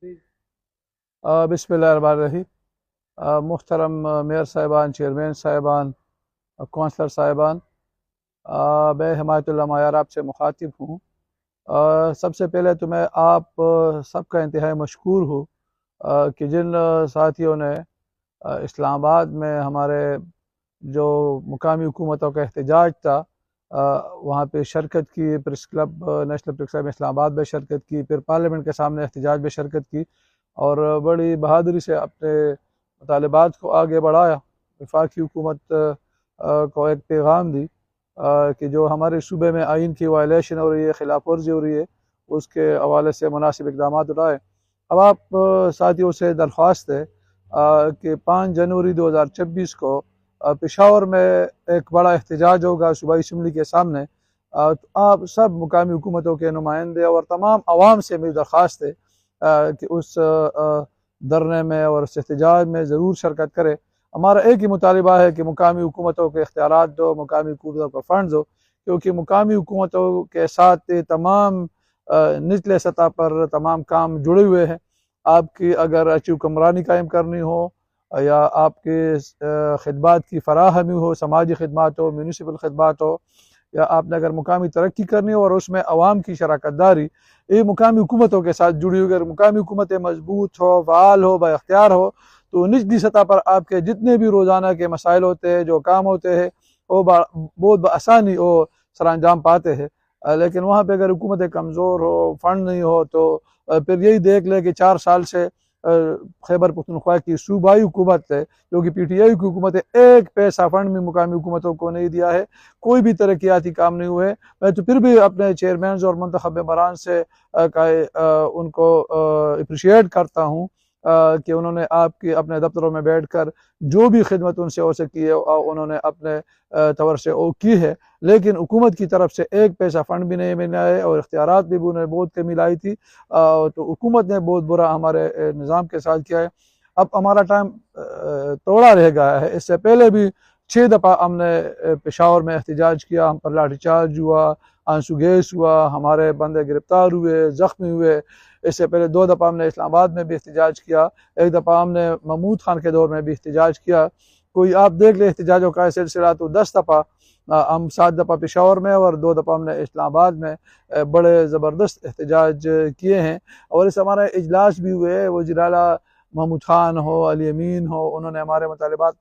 बिस्मिल्लाहिर्रहमानिर्रहीम। मुहतरम मेयर साहिबान, चेयरमैन साहिबान, कौंसलर साहिबान, मैं हिमायतुल्लाह मायार आपसे मुखातिब हूँ। सबसे पहले तो मैं आप सबका इंतहाई मशकूर हूँ कि जिन साथियों ने इस्लामाबाद में हमारे जो मुकामी हुकूमतों का एहतजाज था वहाँ पे शिरकत की, press club national press club Islamabad में शिरकत की, फिर पार्लियामेंट के सामने एहतजाज में शिरकत की और बड़ी बहादुरी से अपने मुतालबात को आगे बढ़ाया। वफाकी हुकूमत को एक पैगाम दी कि जो हमारे सूबे में आइन की वायलेशन हो रही है, खिलाफ वर्जी हो रही है, उसके हवाले से मुनासिब इक़दाम उठाए। अब आप साथियों से दरख्वास्त है कि 5 जनवरी 2026 को पेशावर में एक बड़ा एहतजाज होगा सूबाई असम्बली के सामने। तो आप सब मुकामी हुकूमतों के नुमाइंदे और तमाम आवाम से मेरी दरख्वास्त है कि उस धरने में और उस एहतजाज में ज़रूर शिरकत करें। हमारा एक ही मुतालिबा है कि मुकामी हुकूमतों के इख्तियारात दो, मुकामी हुकूमतों को फ़ंड्स दो, क्योंकि मुकामी हुकूमतों के साथ तमाम निचले सतह पर तमाम काम जुड़े हुए हैं। आपकी अगर अच्छी हुक्मरानी कायम करनी हो या आपके खिदमात की फराहमी हो, समाजी खिदमात हो, म्यूनिसिपल खिदमात हो, या आपने अगर मुकामी तरक्की करनी हो और उसमें अवाम की शराकत दारी ये मुकामी हुकूमतों के साथ जुड़ी हुई, अगर मुकामी हुकूमतें मजबूत हो, फ़ाल हो, बाइख्तियार हो, तो निचली सतह पर आपके जितने भी रोज़ाना के मसाइल होते हैं, जो काम होते हैं, वो बहुत आसानी वो सरअंजाम पाते हैं। लेकिन वहाँ पे अगर हुकूमतें कमज़ोर हो, फ़ंड नहीं हो, तो फिर यही देख ले कि 4 साल से खैबर पख्तूनख्वा की सूबाई हुकूमत है, जो कि PTI की हुकूमत है, एक पैसा फ़ंड में मुकामी हुकूमतों को नहीं दिया है, कोई भी तरक्याती काम नहीं हुए। मैं तो फिर भी अपने चेयरमैन और मुंतखब मेंबरान से उनको अप्रिशिएट करता हूँ कि उन्होंने आपकी अपने दफ्तरों में बैठकर जो भी खिदमत उनसे हो सकी है उन्होंने अपने तवर से वो की है। लेकिन हुकूमत की तरफ से एक पैसा फ़ंड भी नहीं मिला है और इख्तियारात भी उन्होंने बहुत कमी लाई थी। तो हुकूमत ने बहुत बुरा हमारे निज़ाम के साथ किया है। अब हमारा टाइम तोड़ा रह गया है। इससे पहले भी 6 दफ़ा हमने पेशावर में एहतजाज किया, हम पर लाठीचार्ज हुआ, आंसू गैस हुआ, हमारे बंदे गिरफ्तार हुए, ज़ख्मी हुए। इससे पहले 2 दफ़ा हमने इस्लामाबाद में भी एहतजाज किया, एक दफ़ा हमने महमूद खान के दौर में भी एहतजाज किया। कोई आप देख ले एहतजाजों का सिलसिला तो 10 दफ़ा हम 7 दफ़ा पेशावर में और 2 दफ़ा हमने इस्लामाबाद में बड़े ज़बरदस्त एहतजाज किए हैं। और इस हमारे इजलास भी हुए, वज़ीर आला महमूद खान हो, अली अमीन हो, उन्होंने हमारे मुतालिबात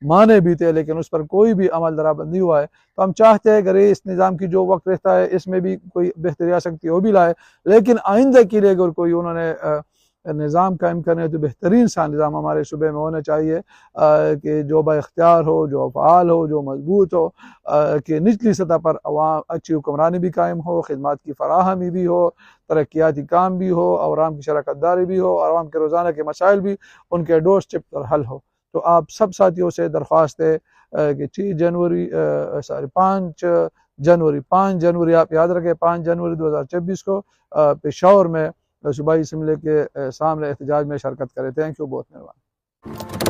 माने भी थे, लेकिन उस पर कोई भी अमल दरामद नहीं हुआ है। तो हम चाहते हैं अगर इस निज़ाम की जो वक्त रहता है इसमें भी कोई बेहतरी आ सकती है वो भी लाए, लेकिन आइंदा के लिए अगर कोई उन्होंने निज़ाम कायम करने तो बेहतरीन सा निज़ाम हमारे सूबे में होना चाहिए कि जो बाइख्तियार हो, जो फ़ाल हो, जो मजबूत हो, कि निचली सतह पर अवाम अच्छी हुक्मरानी भी कायम हो, खिदमात की फराहमी भी हो, तरक्याती काम भी हो, आवाम की शराकत दारी भी हो, आवाम के रोज़ाना के मसाइल भी उनके डोर स्टेप पर हल हो। तो आप सब साथियों से दरख्वास्त है कि 5 जनवरी आप याद रखें, 5 जनवरी 2026 को पेशावर में सूबाई असम्बली के सामने एहतजाज में शिरकत करें। थैंक यू, बहुत मेहरबानी।